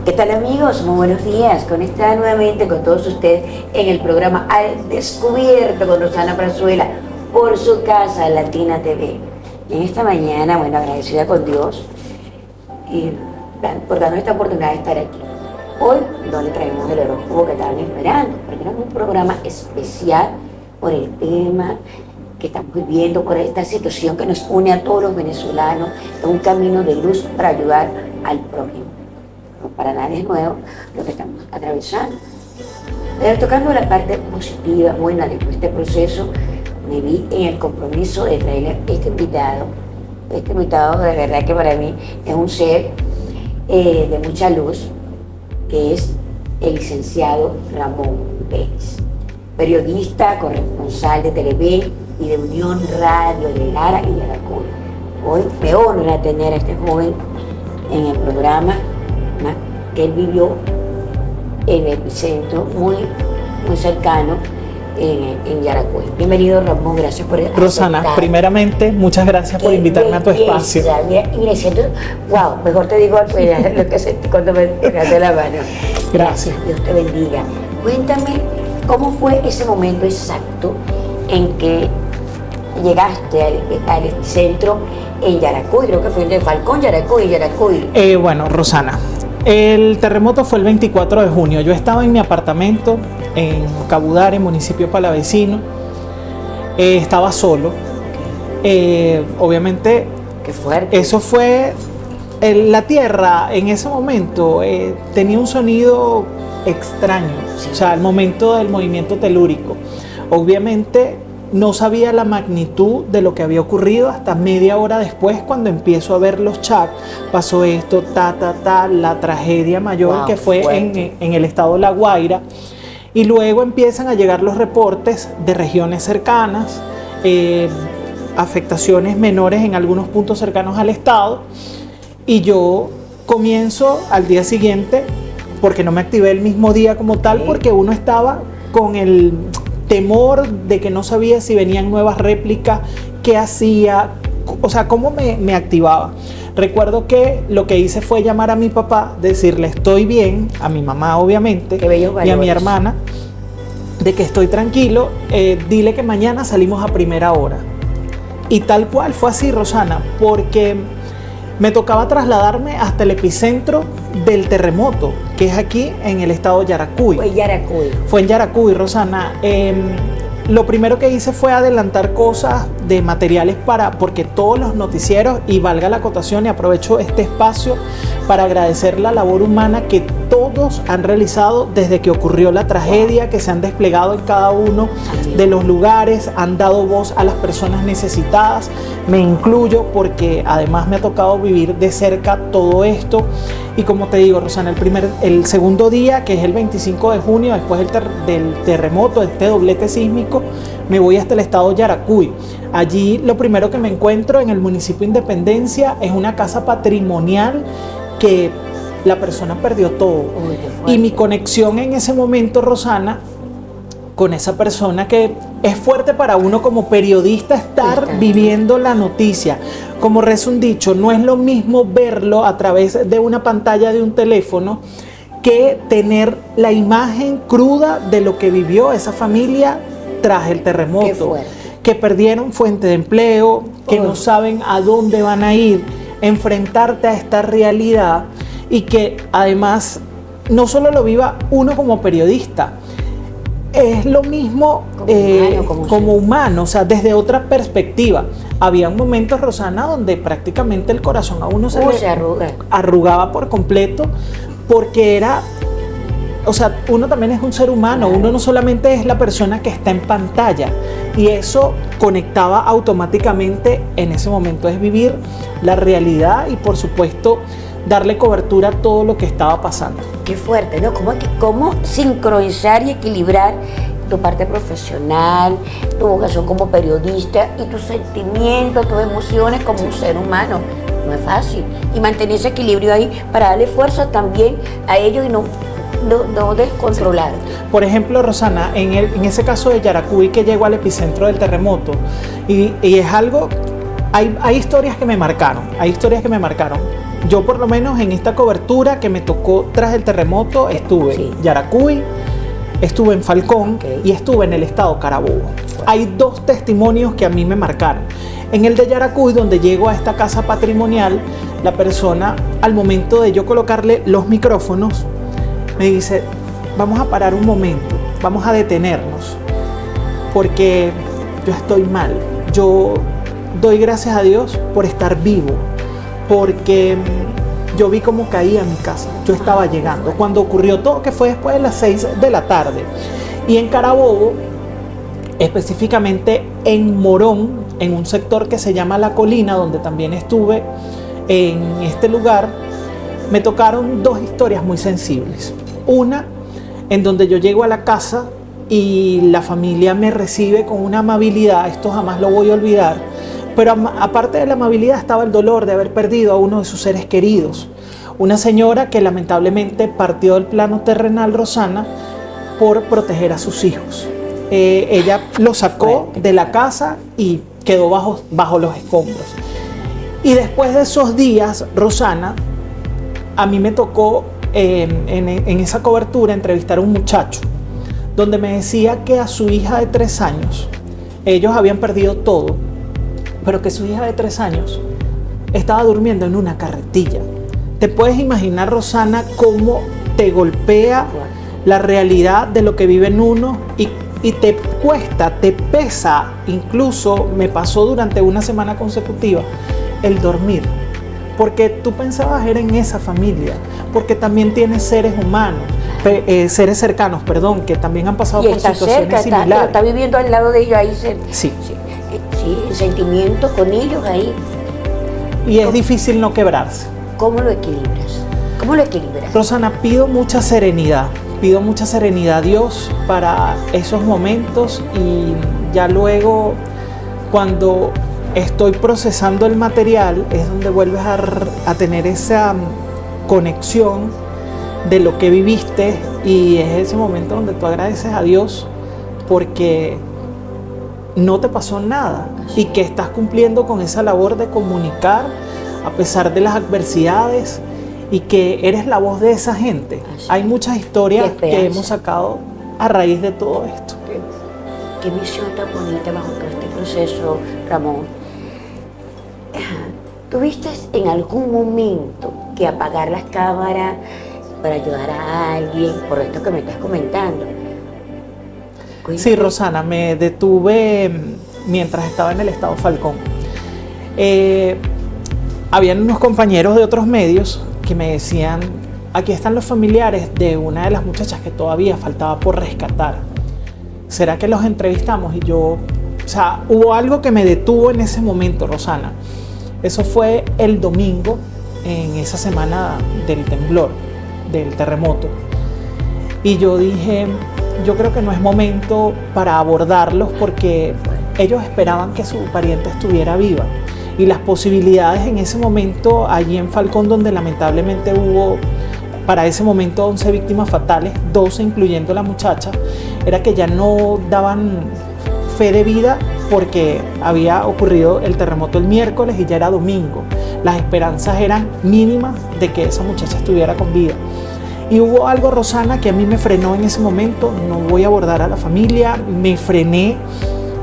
¿Qué tal, amigos? Muy buenos días. Conectada nuevamente con todos ustedes en el programa Al Descubierto con Rosana Prazuela por su casa Latina TV. Y en esta mañana, bueno, agradecida con Dios y por darnos esta oportunidad de estar aquí. Hoy no le traemos el horóscopo que estaban esperando, porque era un programa especial por el tema que estamos viviendo, por esta situación que nos une a todos los venezolanos en un camino de luz para ayudar al prójimo. No para nadie es nuevo lo que estamos atravesando. Pero tocando la parte positiva, buena de este proceso, me vi en el compromiso de traer este invitado de verdad que para mí es un ser de mucha luz, que es el licenciado Ramón Pérez, periodista, corresponsal de Televen y de Unión Radio de Lara y Yaracuy. Hoy me honra tener a este joven en el programa, que él vivió en el epicentro muy cercano en Yaracuy. Bienvenido, Ramón, gracias por aceptar. Rosana, primeramente, muchas gracias por invitarme a tu espacio. Mira, siento, wow, mejor te digo lo que sentí cuando me tocaste la mano. Gracias. Dios te bendiga. Cuéntame, ¿cómo fue ese momento exacto en que llegaste al epicentro en Yaracuy? Creo que fue de Falcón, Yaracuy. Bueno, Rosana, el terremoto fue el 24 de junio. Yo estaba en mi apartamento en Cabudare, municipio palavecino. Estaba solo. Obviamente, qué fuerte. eso fue... la tierra en ese momento tenía un sonido extraño, sí. O sea, al momento del movimiento telúrico. Obviamente no sabía la magnitud de lo que había ocurrido hasta media hora después, cuando empiezo a ver los chats. Pasó esto, la tragedia mayor, wow, que fue en el estado de La Guaira. Y luego empiezan a llegar los reportes de regiones cercanas, afectaciones menores en algunos puntos cercanos al estado. Y yo comienzo al día siguiente, porque no me activé el mismo día como tal, porque uno estaba con el temor de que no sabía si venían nuevas réplicas, qué hacía, o sea, cómo me activaba. Recuerdo que lo que hice fue llamar a mi papá, decirle estoy bien, a mi mamá obviamente, y a mi hermana, de que estoy tranquilo, dile que mañana salimos a primera hora. Y tal cual fue así, Rosana, porque me tocaba trasladarme hasta el epicentro del terremoto, que es aquí en el estado de Yaracuy. Fue en Yaracuy, Rosana. Lo primero que hice fue adelantar cosas de materiales porque todos los noticieros, y valga la acotación y aprovecho este espacio para agradecer la labor humana que todos han realizado desde que ocurrió la tragedia, que se han desplegado en cada uno de los lugares, han dado voz a las personas necesitadas. Me incluyo porque además me ha tocado vivir de cerca todo esto. Y como te digo, Rosana, el segundo día, que es el 25 de junio, después del terremoto, de este doblete sísmico, me voy hasta el estado de Yaracuy. Allí lo primero que me encuentro en el municipio Independencia es una casa patrimonial que la persona perdió todo. Y mi conexión en ese momento, Rosana, con esa persona, que es fuerte para uno como periodista estar viviendo la noticia. Como reza un dicho, no es lo mismo verlo a través de una pantalla de un teléfono que tener la imagen cruda de lo que vivió esa familia tras el terremoto, que perdieron fuente de empleo, que no saben a dónde van a ir, enfrentarte a esta realidad, y que además no solo lo viva uno como periodista, es lo mismo como humano, o sea, desde otra perspectiva. Había momentos, Rosana, donde prácticamente el corazón a uno se arrugaba por completo, porque era, o sea, uno también es un ser humano, uno no solamente es la persona que está en pantalla, y eso conectaba automáticamente en ese momento. Es vivir la realidad y, por supuesto, darle cobertura a todo lo que estaba pasando. Qué fuerte, ¿no? ¿Cómo sincronizar y equilibrar tu parte profesional, tu vocación como periodista y tus sentimientos, tus emociones como un ser humano? No es fácil. Y mantener ese equilibrio ahí para darle fuerza también a ellos y no descontrolar. Por ejemplo, Rosana, en ese caso de Yaracuy, que llegó al epicentro del terremoto, y es algo, hay historias que me marcaron, yo por lo menos en esta cobertura que me tocó tras el terremoto, estuve Sí. en Yaracuy, estuve en Falcón y estuve en el estado Carabobo. Hay dos testimonios que a mí me marcaron. En el de Yaracuy, donde llego a esta casa patrimonial, la persona, al momento de yo colocarle los micrófonos, me dice, vamos a parar un momento, vamos a detenernos, porque yo estoy mal. Yo doy gracias a Dios por estar vivo, porque yo vi cómo caía mi casa. Yo estaba llegando cuando ocurrió todo, que fue después de las 6 de la tarde. Y en Carabobo, específicamente en Morón, en un sector que se llama La Colina, donde también estuve en este lugar, me tocaron dos historias muy sensibles. Una, en donde yo llego a la casa y la familia me recibe con una amabilidad, esto jamás lo voy a olvidar, pero aparte de la amabilidad estaba el dolor de haber perdido a uno de sus seres queridos. Una señora que lamentablemente partió del plano terrenal, Rosana, por proteger a sus hijos. Ella lo sacó de la casa y quedó bajo los escombros. Y después de esos días, Rosana, a mí me tocó en esa cobertura entrevistar a un muchacho donde me decía que a su hija de 3 años, ellos habían perdido todo, pero que su hija de 3 años estaba durmiendo en una carretilla. ¿Te puedes imaginar, Rosana, cómo te golpea la realidad de lo que vive en uno y te cuesta, te pesa? Incluso me pasó durante una semana consecutiva el dormir, porque tú pensabas era en esa familia, porque también tienes seres humanos, seres cercanos, perdón, que también han pasado por situaciones similares. Está viviendo al lado de ellos ahí. Sí. Sí, el sentimiento con ellos ahí. Y es difícil no quebrarse. ¿Cómo lo equilibras? ¿Cómo lo equilibras? Rosana, pido mucha serenidad a Dios para esos momentos, y ya luego, cuando estoy procesando el material, es donde vuelves a tener esa conexión de lo que viviste, y es ese momento donde tú agradeces a Dios porque no te pasó nada y que estás cumpliendo con esa labor de comunicar a pesar de las adversidades, y que eres la voz de esa gente. Hay muchas historias que hemos sacado a raíz de todo esto. Qué misión tan bonita bajo todo este proceso, Ramón. ¿Tuviste en algún momento que apagar las cámaras para ayudar a alguien por esto que me estás comentando? Cuéntame. Sí, Rosana, me detuve mientras estaba en el estado Falcón. Habían unos compañeros de otros medios que me decían, aquí están los familiares de una de las muchachas que todavía faltaba por rescatar. ¿Será que los entrevistamos? Y yo, o sea, hubo algo que me detuvo en ese momento, Rosana. Eso fue el domingo, en esa semana del temblor, del terremoto. Y yo dije, yo creo que no es momento para abordarlos, porque ellos esperaban que su pariente estuviera viva. Y las posibilidades en ese momento, allí en Falcón, donde lamentablemente hubo para ese momento 11 víctimas fatales, 12 incluyendo la muchacha, era que ya no daban fe de vida, porque había ocurrido el terremoto el miércoles y ya era domingo. Las esperanzas eran mínimas de que esa muchacha estuviera con vida. Y hubo algo, Rosana, que a mí me frenó en ese momento. No voy a abordar a la familia, me frené.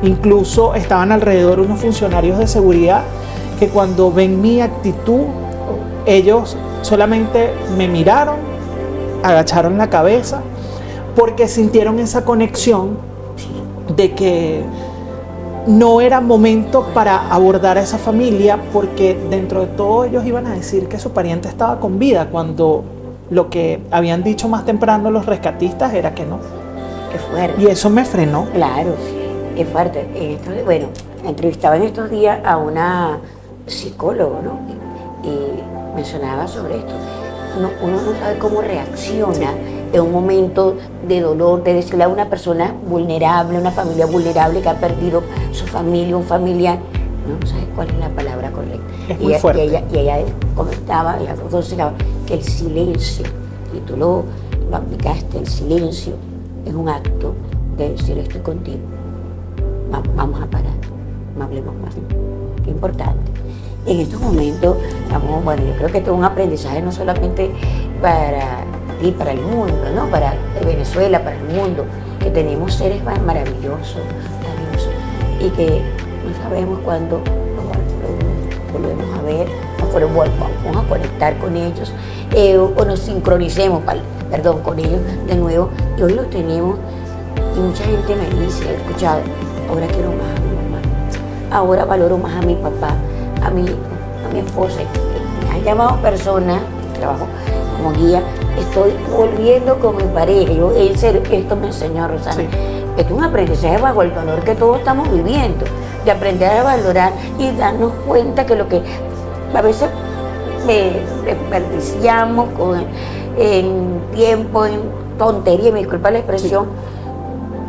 Incluso estaban alrededor unos funcionarios de seguridad que, cuando ven mi actitud, ellos solamente me miraron, agacharon la cabeza, porque sintieron esa conexión de que no era momento para abordar a esa familia, porque dentro de todo ellos iban a decir que su pariente estaba con vida, cuando lo que habían dicho más temprano los rescatistas era que no. Qué fuerte. Y eso me frenó. Claro, qué fuerte. Bueno, entrevistaba en estos días a una psicóloga, ¿no? Y mencionaba sobre esto. Uno no sabe cómo reacciona en un momento de dolor, de decirle a una persona vulnerable, una familia vulnerable que ha perdido su familia, un familiar, no sabes cuál es la palabra correcta. Es muy fuerte. Y ella comentaba, ella aconsejaba que el silencio, y tú lo aplicaste, el silencio es un acto de decir estoy contigo, vamos a parar, no hablemos más, qué importante. En estos momentos, estamos, bueno, yo creo que esto es un aprendizaje no solamente para ti, para el mundo, ¿no? Para Venezuela, para el mundo, que tenemos seres maravillosos, maravillosos, y que no sabemos cuándo nos volvemos a ver, vamos a conectar con ellos, o nos sincronicemos, con ellos de nuevo, y hoy los tenemos, y mucha gente me dice, he escuchado, ahora quiero más a mi mamá, ahora valoro más a mi papá, a mi esposa. Me han llamado personas, trabajo como guía, estoy volviendo con mi pareja. Yo, en serio, esto me enseñó Rosana. Sí. Esto es un aprendizaje bajo el dolor que todos estamos viviendo, de aprender a valorar y darnos cuenta que lo que a veces desperdiciamos en tiempo, en tontería, me disculpa la expresión,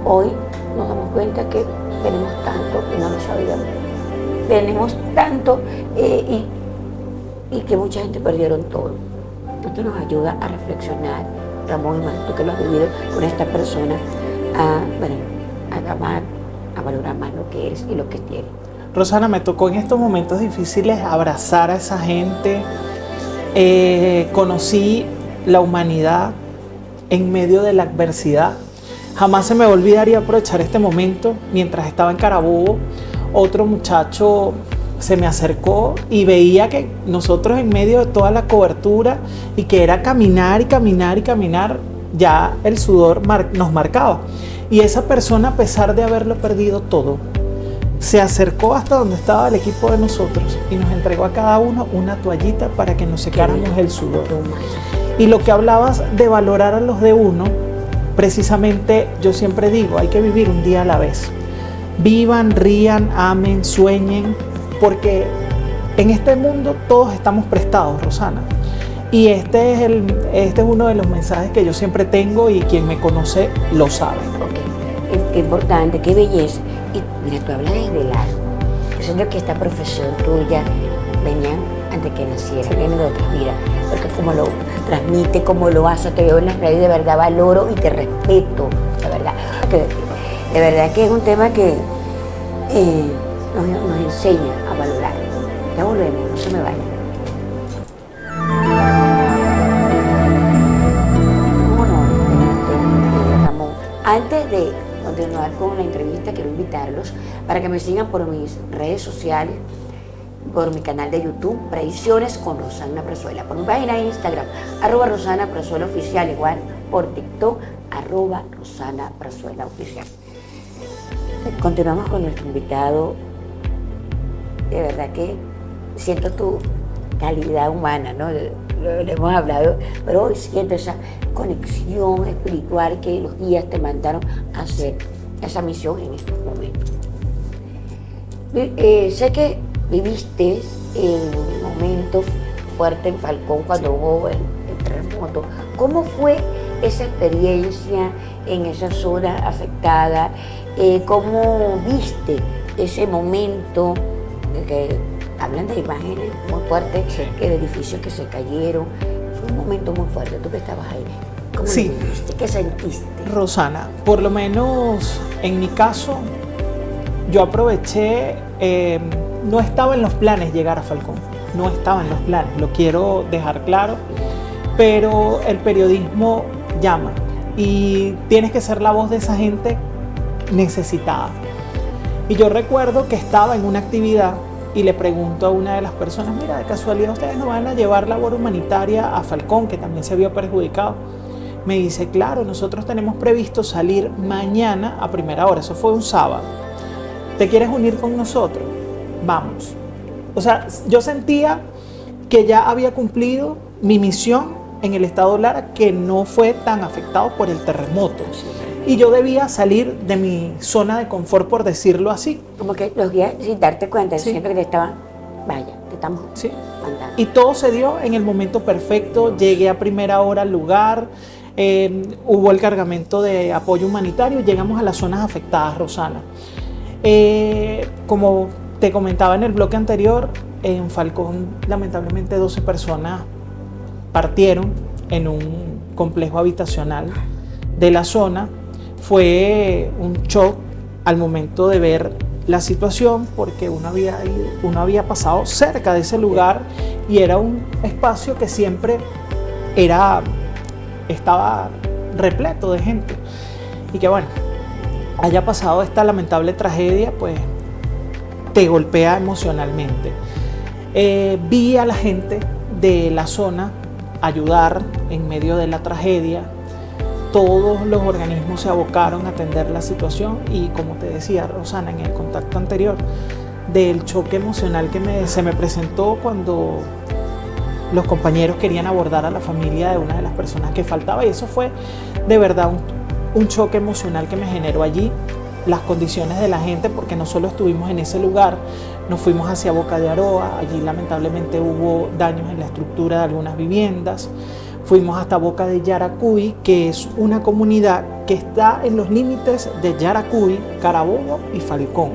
hoy nos damos cuenta que tenemos tanto y no lo sabíamos. Tenemos tanto y que mucha gente perdieron todo. Esto nos ayuda a reflexionar, Ramón y Mar, tú que lo has vivido con esta persona, a amar, a valorar más lo que es y lo que tiene. Rosana, me tocó en estos momentos difíciles abrazar a esa gente. Conocí la humanidad en medio de la adversidad. Jamás se me va a olvidar y aprovechar este momento. Mientras estaba en Carabobo, otro muchacho se me acercó y veía que nosotros en medio de toda la cobertura y que era caminar y caminar y caminar, ya el sudor nos marcaba. Y esa persona, a pesar de haberlo perdido todo, se acercó hasta donde estaba el equipo de nosotros y nos entregó a cada uno una toallita para que nos secáramos el sudor. Y lo que hablabas de valorar a los de uno, precisamente yo siempre digo, hay que vivir un día a la vez. Vivan, rían, amen, sueñen, porque en este mundo todos estamos prestados, Rosana. Y este es uno de los mensajes que yo siempre tengo y quien me conoce lo sabe. Okay. Qué importante, qué belleza. Y mira, tú hablas desde largo. Yo siento que esta profesión tuya venía antes que naciera, viene de otras vidas. Porque como lo transmite, como lo hace, te veo en las redes, de verdad valoro y te respeto, de verdad. De verdad que es un tema que nos enseña a valorar. Ya volvemos, no se me vaya. ¿Cómo no? Ramón. Antes de continuar con la entrevista, quiero invitarlos para que me sigan por mis redes sociales, por mi canal de YouTube, Predicciones con Rosana Prazuela, por mi página de Instagram, @Rosana Prazuela Oficial, igual por TikTok, @Rosana Prazuela Oficial. Continuamos con nuestro invitado. De verdad que siento tu calidad humana, ¿no? Lo hemos hablado, pero hoy siento esa conexión espiritual que los guías te mandaron a hacer esa misión en estos momentos. Sé que viviste el momento fuerte en Falcón cuando hubo el terremoto. ¿Cómo fue esa experiencia en esa zona afectada? ¿Cómo viste ese momento? Que hablan de imágenes muy fuertes, sí, que de edificios que se cayeron. Fue un momento muy fuerte. Tú que estabas ahí, ¿cómo lo viviste? ¿Qué sentiste? Rosana, por lo menos en mi caso, yo aproveché, no estaba en los planes llegar a Falcón, no estaba en los planes, lo quiero dejar claro, pero el periodismo llama y tienes que ser la voz de esa gente necesitada. Y yo recuerdo que estaba en una actividad y le pregunto a una de las personas, mira, de casualidad ustedes no van a llevar labor humanitaria a Falcón, que también se vio perjudicado. Me dice, claro, nosotros tenemos previsto salir mañana a primera hora, eso fue un sábado. ¿Te quieres unir con nosotros? Vamos. O sea, yo sentía que ya había cumplido mi misión en el estado Lara, que no fue tan afectado por el terremoto. Y yo debía salir de mi zona de confort, por decirlo así. Como que los guías, sin darte cuenta, sí, siempre que te estaban, vaya, te estamos mandando. Y todo se dio en el momento perfecto, llegué a primera hora al lugar, hubo el cargamento de apoyo humanitario, llegamos a las zonas afectadas, Rosana. Como te comentaba en el bloque anterior, en Falcón lamentablemente 12 personas partieron en un complejo habitacional de la zona. Fue un shock al momento de ver la situación porque uno había pasado cerca de ese lugar y era un espacio que siempre estaba repleto de gente. Y que bueno, haya pasado esta lamentable tragedia, pues te golpea emocionalmente. Vi a la gente de la zona ayudar en medio de la tragedia. Todos los organismos se abocaron a atender la situación y, como te decía, Rosana, en el contacto anterior, del choque emocional que se me presentó cuando los compañeros querían abordar a la familia de una de las personas que faltaba, y eso fue de verdad un choque emocional que me generó allí. Las condiciones de la gente, porque no solo estuvimos en ese lugar, nos fuimos hacia Boca de Aroa, allí lamentablemente hubo daños en la estructura de algunas viviendas. Fuimos hasta Boca de Yaracuy, que es una comunidad que está en los límites de Yaracuy, Carabobo y Falcón.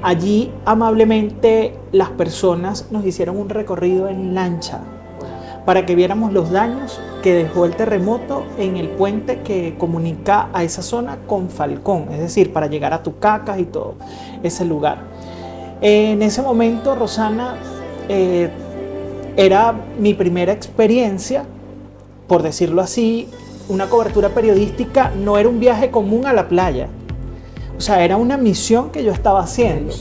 Allí amablemente las personas nos hicieron un recorrido en lancha para que viéramos los daños que dejó el terremoto en el puente que comunica a esa zona con Falcón, es decir, para llegar a Tucacas y todo ese lugar. En ese momento, Rosana, era mi primera experiencia, por decirlo así, una cobertura periodística. No era un viaje común a la playa, o sea, era una misión que yo estaba haciendo.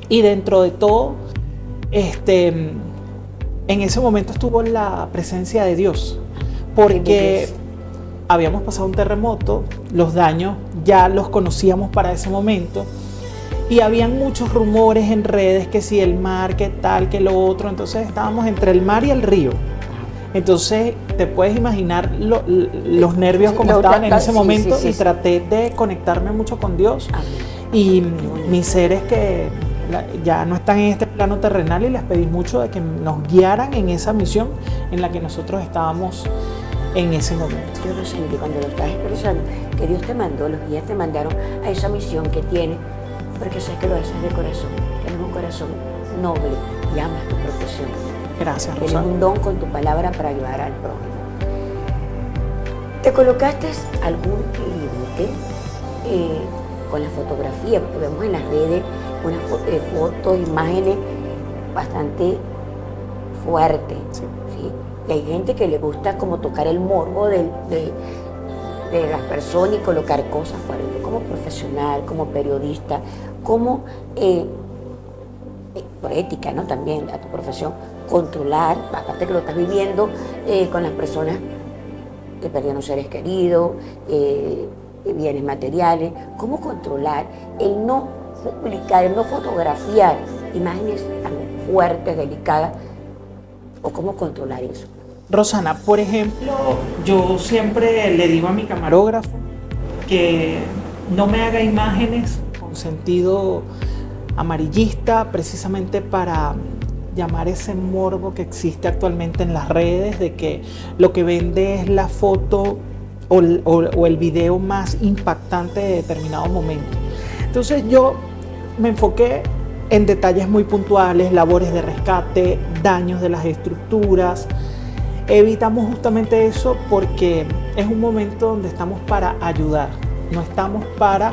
Y dentro de todo, en ese momento estuvo la presencia de Dios, porque habíamos pasado un terremoto, los daños ya los conocíamos para ese momento, y habían muchos rumores en redes que si el mar, que tal, que lo otro. Entonces estábamos entre el mar y el río. Entonces te puedes imaginar los nervios como estaban en ese momento, y traté de conectarme mucho con Dios y mis seres que ya no están en este plano terrenal, y les pedí mucho de que nos guiaran en esa misión en la que nosotros estábamos en ese momento. Yo lo sentí cuando lo estás expresando, que Dios te mandó, los guías te mandaron a esa misión que tienes, porque sé que lo haces de corazón, tienes un corazón noble y amas tu profesión. Gracias, Tienes Rosana. un don con tu palabra para ayudar al prójimo. ¿Te colocaste algún límite con la fotografía? Porque vemos en las redes unas fotos, imágenes bastante fuertes. Sí. ¿Sí? Y hay gente que le gusta como tocar el morbo de las personas y colocar cosas fuertes. Como profesional, como periodista, como por ética, ¿no? También a tu profesión, controlar, aparte que lo estás viviendo con las personas que perdieron seres queridos, bienes materiales, cómo controlar el no publicar, el no fotografiar imágenes tan fuertes, delicadas, o cómo controlar eso. Rosana, por ejemplo, yo siempre le digo a mi camarógrafo que no me haga imágenes con sentido amarillista, precisamente para llamar ese morbo que existe actualmente en las redes, de que lo que vende es la foto o el video más impactante de determinado momento. Entonces yo me enfoqué en detalles muy puntuales, labores de rescate, daños de las estructuras. Evitamos justamente eso porque es un momento donde estamos para ayudar, no estamos para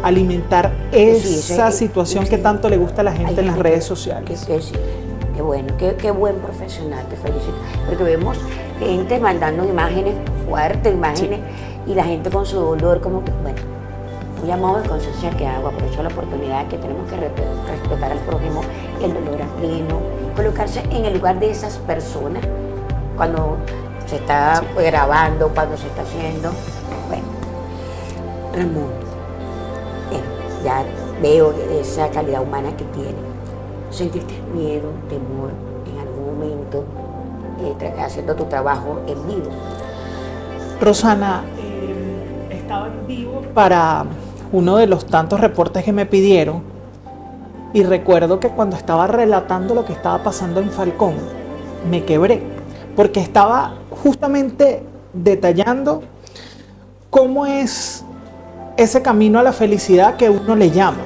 alimentar esa situación que tanto le gusta a la gente en las redes sociales. Sí, qué bueno, qué buen profesional, te felicito. Porque vemos gente mandando imágenes fuertes, imágenes, y la gente con su dolor, como que, bueno, un llamado de conciencia que hago, aprovecho la oportunidad que tenemos que respetar al prójimo, el dolor ajeno, colocarse en el lugar de esas personas cuando se está grabando, cuando se está haciendo. Bueno, Ramón, ya veo esa calidad humana que tiene. ¿Sentiste miedo, temor en algún momento haciendo tu trabajo en vivo? Rosana, estaba en vivo para uno de los tantos reportes que me pidieron, y recuerdo que cuando estaba relatando lo que estaba pasando en Falcón, me quebré, porque estaba justamente detallando cómo es ese camino a la felicidad que uno le llama,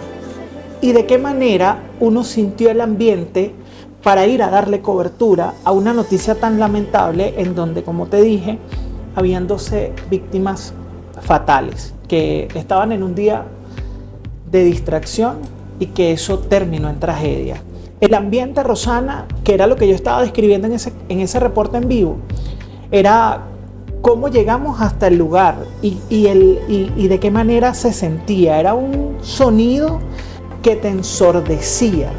y de qué manera uno sintió el ambiente para ir a darle cobertura a una noticia tan lamentable en donde, como te dije, habían 12 víctimas fatales que estaban en un día de distracción y que eso terminó en tragedia. El ambiente, Rosana, que era lo que yo estaba describiendo en ese reporte en vivo, era cómo llegamos hasta el lugar y de qué manera se sentía. Era un sonido que te ensordecía.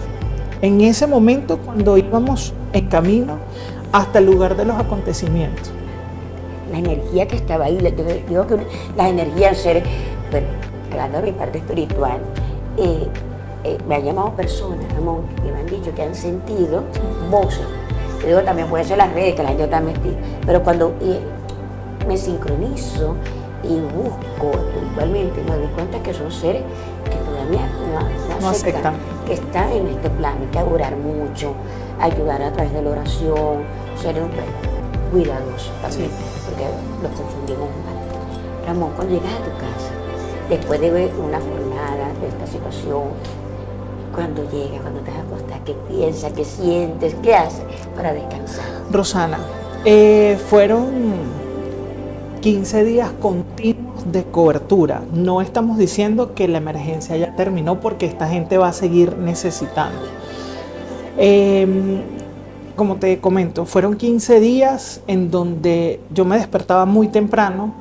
En ese momento, cuando íbamos en camino hasta el lugar de los acontecimientos. La energía que estaba ahí, yo digo que las energías seres, pero hablando de mi parte espiritual, me han llamado personas, amor, que me han dicho que han sentido voces. Yo digo, también puede ser las redes, que la gente está metida, pero cuando me sincronizo y busco espiritualmente, me doy cuenta que son seres que todavía no aceptan, que están en este plano, hay que orar mucho, ayudar a través de la oración, ser cuidadosos también, sí, porque los confundimos mal. Ramón, cuando llegas a tu casa, después de ver una jornada de esta situación, cuando llegas, cuando te vas a acostar, ¿qué piensas, qué sientes, qué haces para descansar? Rosana, fueron 15 días continuos de cobertura. No estamos diciendo que la emergencia ya terminó, porque esta gente va a seguir necesitando. Como te comento, fueron 15 días en donde yo me despertaba muy temprano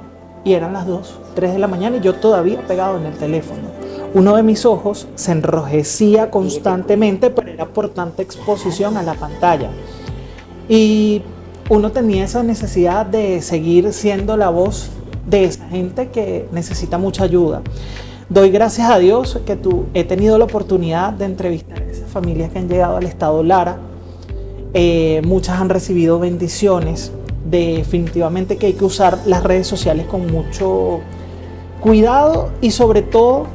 y eran las 2, 3 de la mañana y yo todavía pegado en el teléfono. Uno de mis ojos se enrojecía constantemente, pero era por tanta exposición a la pantalla. Y uno tenía esa necesidad de seguir siendo la voz de esa gente que necesita mucha ayuda. Doy gracias a Dios que he tenido la oportunidad de entrevistar a esas familias que han llegado al estado Lara. Muchas han recibido bendiciones. Definitivamente que hay que usar las redes sociales con mucho cuidado y sobre todo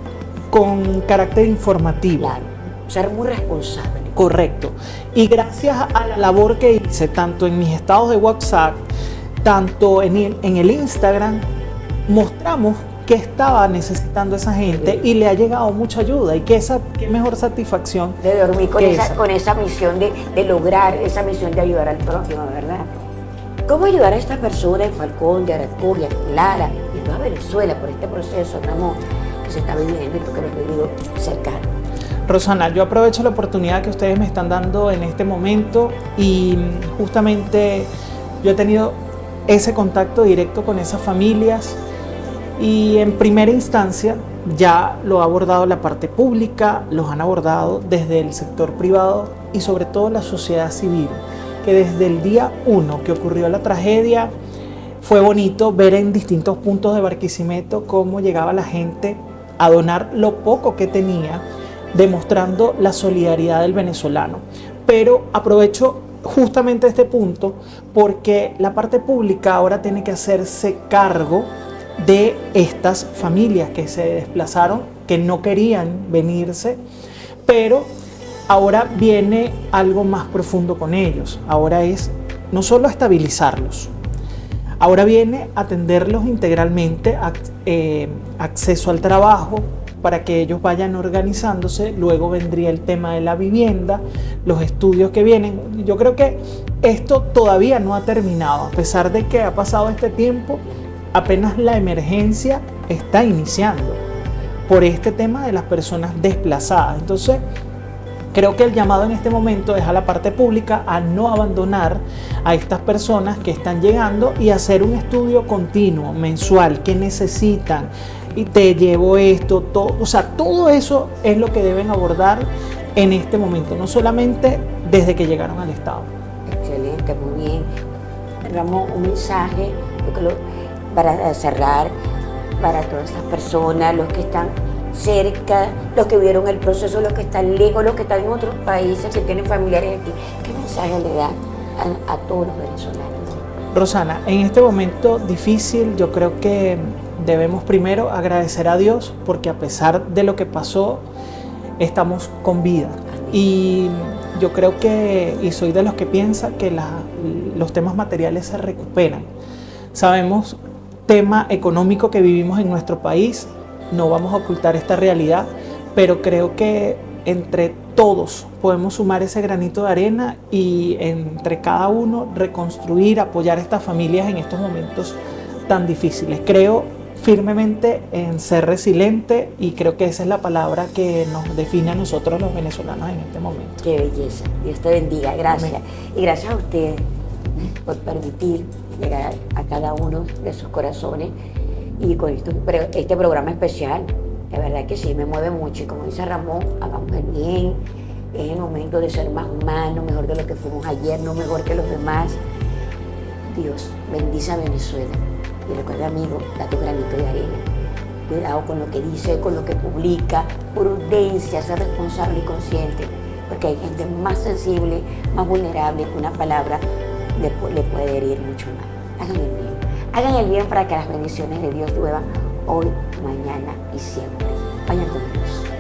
con carácter informativo. Claro, ser muy responsable. Correcto. Y gracias a la labor que hice, tanto en mis estados de WhatsApp, tanto en el Instagram, mostramos que estaba necesitando esa gente y le ha llegado mucha ayuda. Y qué mejor satisfacción de dormir con esa misión de lograr esa misión de ayudar al prójimo, ¿verdad? ¿Cómo ayudar a esta persona en Falcón, de Aracuria, Lara y toda Venezuela por este proceso, Ramón, que se está viviendo y tú que lo has vivido cercano? Rosana, yo aprovecho la oportunidad que ustedes me están dando en este momento y justamente yo he tenido ese contacto directo con esas familias y en primera instancia ya lo ha abordado la parte pública, los han abordado desde el sector privado y sobre todo la sociedad civil, que desde el día 1 que ocurrió la tragedia fue bonito ver en distintos puntos de Barquisimeto cómo llegaba la gente a donar lo poco que tenía, demostrando la solidaridad del venezolano. Pero aprovecho justamente este punto porque la parte pública ahora tiene que hacerse cargo de estas familias que se desplazaron, que no querían venirse, pero ahora viene algo más profundo con ellos. Ahora es no solo estabilizarlos, ahora viene atenderlos integralmente, acceso al trabajo, para que ellos vayan organizándose. Luego vendría el tema de la vivienda, los estudios que vienen. Yo creo que esto todavía no ha terminado, a pesar de que ha pasado este tiempo, apenas la emergencia está iniciando por este tema de las personas desplazadas. Entonces, creo que el llamado en este momento es a la parte pública a no abandonar a estas personas que están llegando y hacer un estudio continuo, mensual, que necesitan. Y te llevo esto, todo, o sea, todo eso es lo que deben abordar en este momento, no solamente desde que llegaron al Estado. Excelente, muy bien. Ramón, un mensaje para cerrar, para todas estas personas, los que están cerca, los que vieron el proceso, los que están lejos, los que están en otros países, que tienen familiares aquí. ¿Qué mensaje le da a todos los venezolanos? Rosana, en este momento difícil, yo creo que debemos primero agradecer a Dios porque a pesar de lo que pasó, estamos con vida. Y yo creo que, y soy de los que piensa que los temas materiales se recuperan. Sabemos tema económico que vivimos en nuestro país, no vamos a ocultar esta realidad, pero creo que entre todos podemos sumar ese granito de arena y entre cada uno reconstruir, apoyar a estas familias en estos momentos tan difíciles. Creo firmemente en ser resiliente, y creo que esa es la palabra que nos define a nosotros los venezolanos en este momento. Qué belleza. Dios te bendiga. Gracias. Amén. Y gracias a ustedes por permitir llegar a cada uno de sus corazones y con este programa especial. La verdad que sí, me mueve mucho. Y como dice Ramón, hagamos el bien. Es el momento de ser más humanos, mejor de lo que fuimos ayer, no mejor que los demás. Dios bendice a Venezuela. Y recuerda, amigo, da tu granito de arena. Cuidado con lo que dice, con lo que publica. Prudencia, ser responsable y consciente. Porque hay gente más sensible, más vulnerable, que una palabra le puede herir mucho más. Hagan el bien. Hagan el bien para que las bendiciones de Dios lluevan hoy, mañana y siempre. Vayan con Dios.